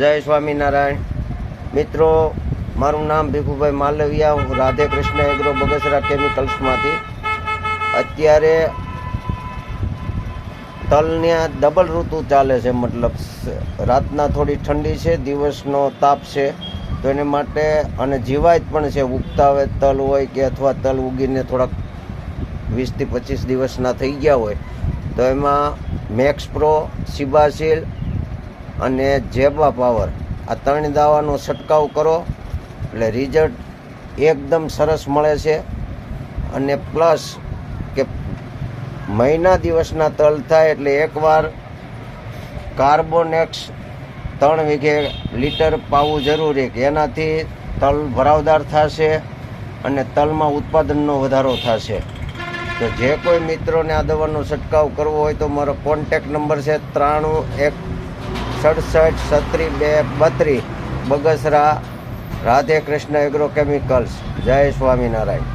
જય સ્વામિનારાયણ મિત્રો, મારું નામ ભીખુભાઈ માલવિયા. હું રાધે કૃષ્ણ એગ્રો બગસરા કેમિકલ્સમાંથી અત્યારે તલને ડબલ ઋતુ ચાલે છે. મતલબ રાતના થોડી ઠંડી છે, દિવસનો તાપ છે, તો એને માટે અને જીવાત પણ છે. ઉગતા હોય તલ હોય કે અથવા તલ ઉગીને થોડાક 20 થી 25 દિવસના થઈ ગયા હોય તો એમાં મેક્સ પ્રો, સિબાસીલ અને જેબા પાવર આ 3 દવાનો છંટકાવ કરો એટલે રિઝલ્ટ એકદમ સરસ મળે છે. અને પ્લસ કે મહિના દિવસના તલ થાય એટલે એકવાર કાર્બોનેક્સ 3 વીઘે લીટર પાવું જરૂરી, કે એનાથી તલ ભરાવદાર થશે અને તલમાં ઉત્પાદનનો વધારો થશે. તો જે કોઈ મિત્રોને આ દવાનો છંટકાવ કરવો હોય તો મારો કોન્ટેક નંબર છે 9316673232, બગસરા, રાધે કૃષ્ણ એગ્રો કેમિકલ્સ. જય સ્વામિનારાયણ.